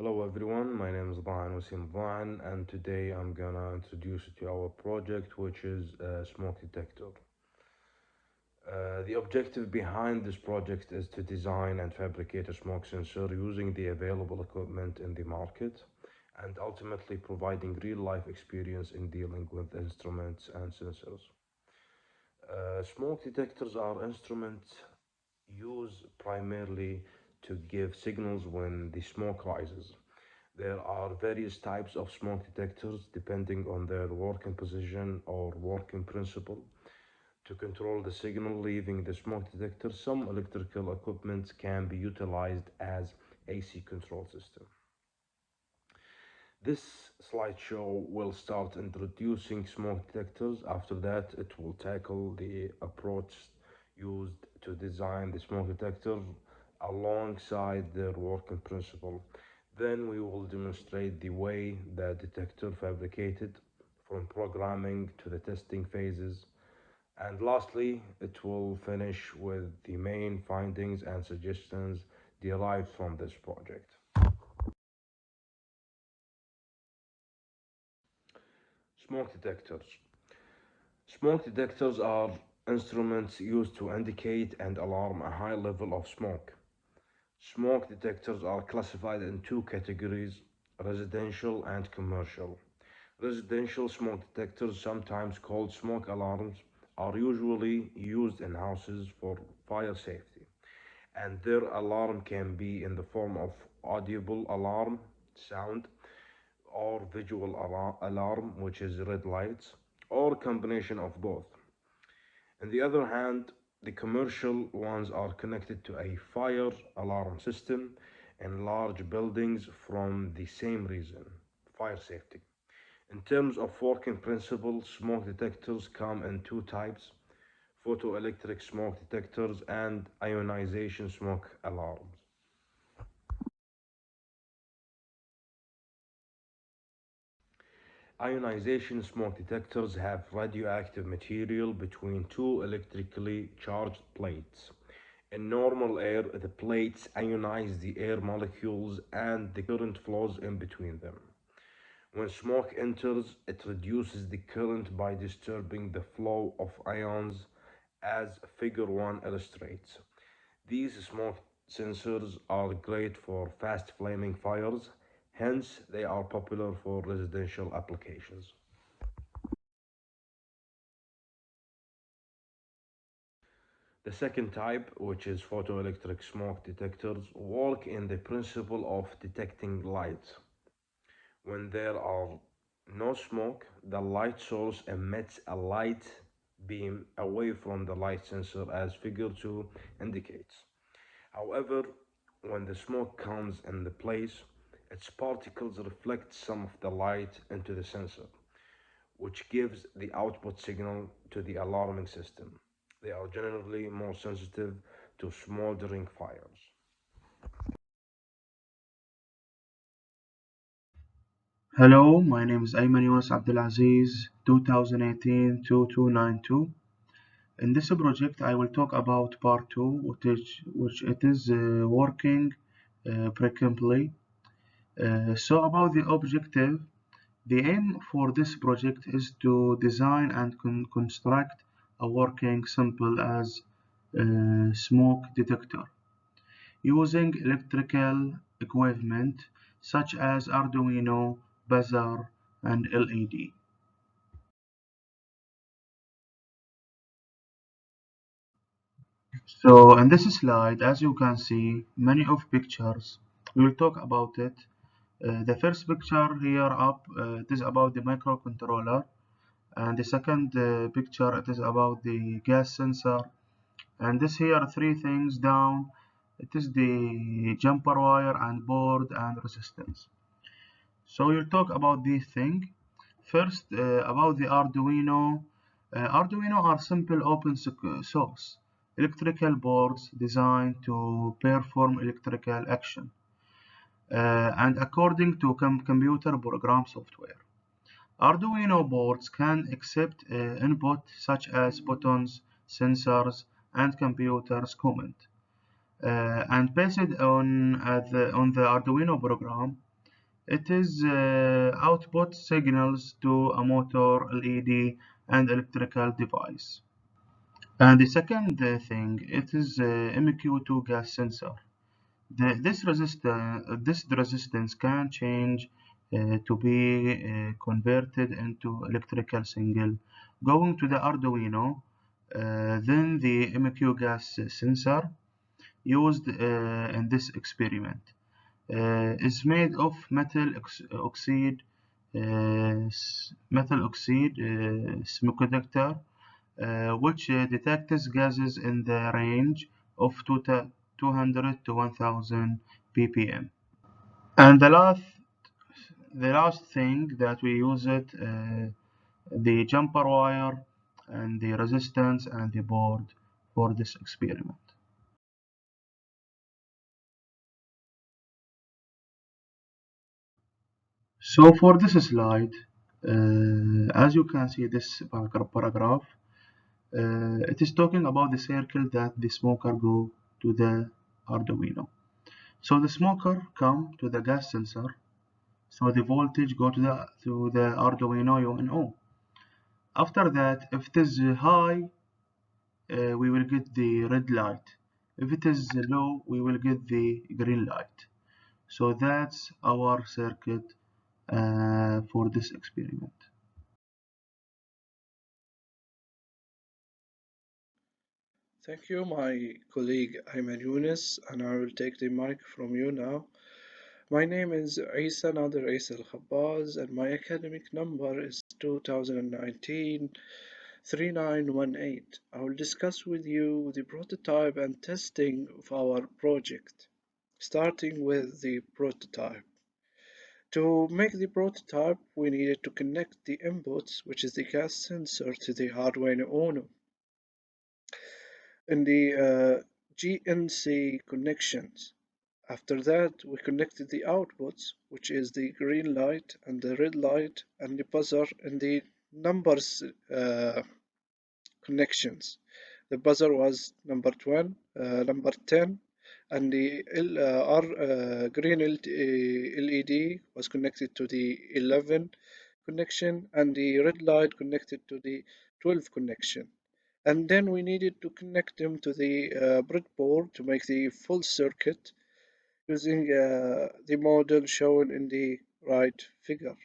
Hello everyone, my name is Wasim and today I'm gonna introduce you to our project which is a smoke detector. The objective behind this project is to design and fabricate a smoke sensor using the available equipment in the market and ultimately providing real life experience in dealing with instruments and sensors. Smoke detectors are instruments used primarily to give signals when the smoke rises. There are various types of smoke detectors depending on their working position or working principle. To control the signal leaving the smoke detector, some electrical equipment can be utilized as AC control system. This slideshow will start introducing smoke detectors. After that, it will tackle the approach used to design the smoke detector alongside their working principle. Then we will demonstrate the way the detector fabricated from programming to the testing phases. And lastly, it will finish with the main findings and suggestions derived from this project. Smoke detectors. Smoke detectors are instruments used to indicate and alarm a high level of smoke. Smoke detectors are classified in two categories, residential and commercial. Residential smoke detectors, sometimes called smoke alarms, are usually used in houses for fire safety, and their alarm can be in the form of audible alarm sound or visual alarm, which is red lights, or a combination of both. On the other hand, the commercial ones are connected to a fire alarm system in large buildings from the same reason, fire safety. In terms of working principle, smoke detectors come in two types, photoelectric smoke detectors and ionization smoke alarms. Ionization smoke detectors have radioactive material between two electrically charged plates. In normal air, the plates ionize the air molecules and the current flows in between them. When smoke enters, it reduces the current by disturbing the flow of ions, as Figure 1 illustrates. These smoke sensors are great for fast flaming fires, hence, they are popular for residential applications. The second type, which is photoelectric smoke detectors, work in the principle of detecting light. When there are no smoke, the light source emits a light beam away from the light sensor as figure 2 indicates. However, when the smoke comes in the place, its particles reflect some of the light into the sensor, which gives the output signal to the alarming system. They are generally more sensitive to smoldering fires. Hello, my name is Ayman Yunus Abdulaziz, 2018-2292. In this project, I will talk about part 2, which it is working preemptively. So about the objective, the aim for this project is to design and construct a working simple as smoke detector using electrical equipment such as Arduino, buzzer, and LED. So in this slide, as you can see, many of pictures. We will talk about it. The first picture here up, it is about the microcontroller, and the second picture, it is about the gas sensor, and this here three things down, it is the jumper wire and board and resistance. So we'll talk about these things. First, about the Arduino. Arduino are simple open source electrical boards designed to perform electrical action and according to computer program software. Arduino boards can accept input such as buttons, sensors, and computers comment. And based on the Arduino program, It is output signals to a motor, LED, and electrical device. And the second thing, it is MQ2 gas sensor. This resistance can change to be converted into electrical signal going to the Arduino. Then the MQ gas sensor used in this experiment is made of oxide, metal oxide semiconductor, which detects gases in the range of 200 to 1000 ppm. And the last thing that we use it, the jumper wire and the resistance and the board for this experiment. So for this slide, as you can see this paragraph, it is talking about the circle that the smoker go to the Arduino. So the smoker come to the gas sensor, so the voltage go to the Arduino UNO. After that, if it is high, we will get the red light. If it is low, we will get the green light. So that's our circuit for this experiment. Thank you, my colleague Ayman Yunus, and I will take the mic from you now. My name is Isa Nader Isa Al Khabbaz, and my academic number is 2019 3918. I will discuss with you the prototype and testing of our project, starting with the prototype. To make the prototype, we needed to connect the inputs, which is the gas sensor, to the Arduino Uno. In the GNC connections. After that, we connected the outputs, which is the green light and the red light and the buzzer in the numbers connections. The buzzer was number 10, and the green LED was connected to the 11 connection, and the red light connected to the 12 connection. And then we needed to connect them to the breadboard to make the full circuit using the model shown in the right figure.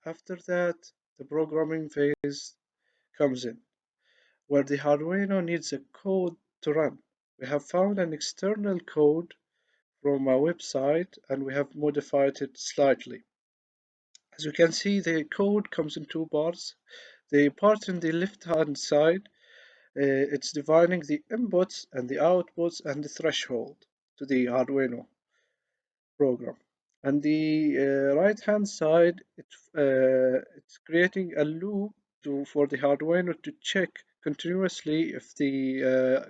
After that, the programming phase comes in, where the Arduino needs a code to run. We have found an external code from a website and we have modified it slightly. As you can see, the code comes in two parts. The part in the left hand side, it's defining the inputs and the outputs and the threshold to the Arduino program. And the right hand side, it's creating a loop for the Arduino to check continuously if the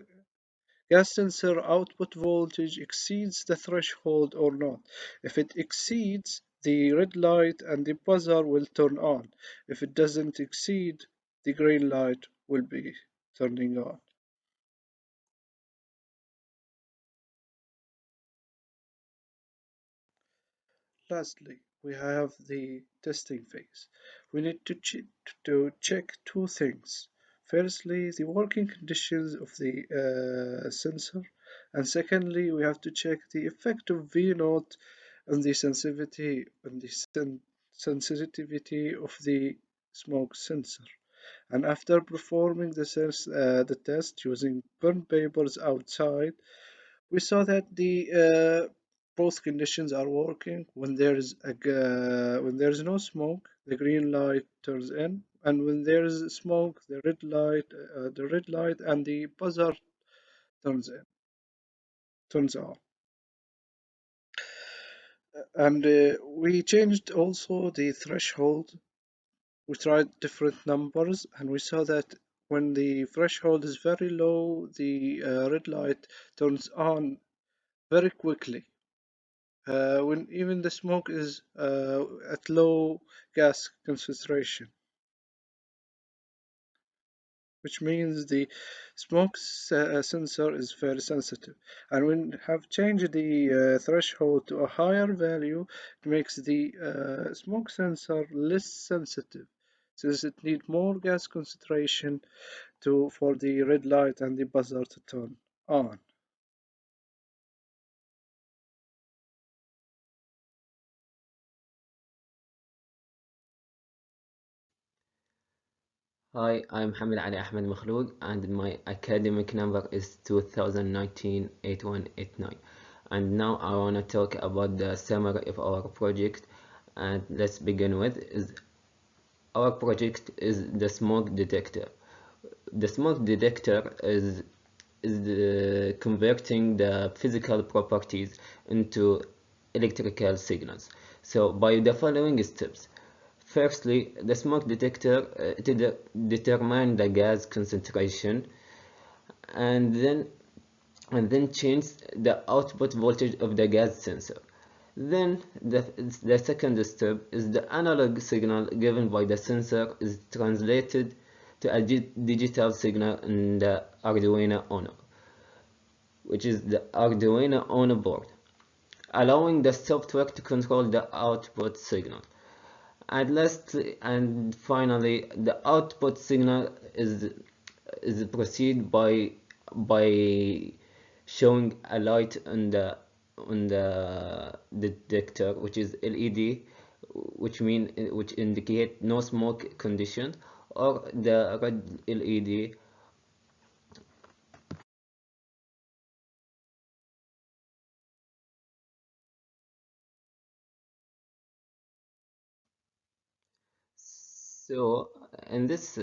gas sensor output voltage exceeds the threshold or not. If it exceeds, the red light and the buzzer will turn on. If it doesn't exceed, the green light will be turning on. Lastly, we have the testing phase. We need to check two things. Firstly, the working conditions of the sensor, and secondly, we have to check the effect of V naught on the sensitivity of the smoke sensor. And after performing the test using burn papers outside, we saw that the both conditions are working. When there is no smoke, the green light turns in, and when there is smoke, the red light and the buzzer turns on. And we changed also the threshold. We tried different numbers, and we saw that when the threshold is very low, the red light turns on very quickly. When even the smoke is at low gas concentration. which means the smoke sensor is very sensitive. And when we have changed the threshold to a higher value, it makes the smoke sensor less sensitive, since it needs more gas concentration for the red light and the buzzer to turn on. Hi, I'm Hamid Ali Ahmed Makhloud and my academic number is 2019-8189. And now I want to talk about the summary of our project. And let's begin with is our project is the smoke detector. The smoke detector is converting the physical properties into electrical signals. So by the following steps. Firstly, the smoke detector determines the gas concentration and then change the output voltage of the gas sensor. Then the second step is the analog signal given by the sensor is translated to a digital signal in the Arduino Uno, which is the Arduino Uno board, allowing the software to control the output signal. And lastly and finally, the output signal is proceed by showing a light on the detector, which is LED, which indicate no smoke condition, or the red LED. So in this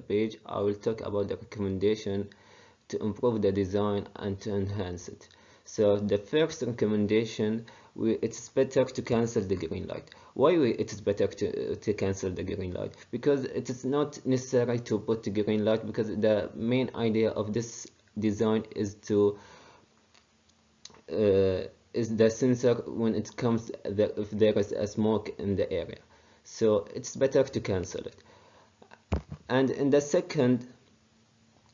page, I will talk about the recommendation to improve the design and to enhance it. So the first recommendation, it's better to cancel the green light. Why it is better to cancel the green light? Because it is not necessary to put the green light, because the main idea of this design is the sensor when it comes if there is a smoke in the area. So it's better to cancel it. And in the second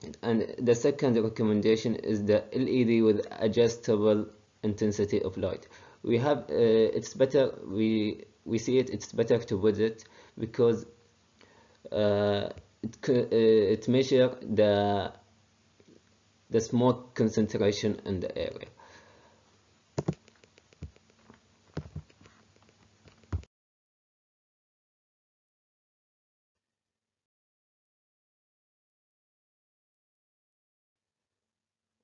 recommendation is the LED with adjustable intensity of light. We have it's better we see it's better to put it because it measure the smoke concentration in the area.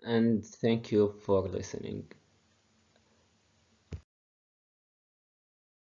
And thank you for listening.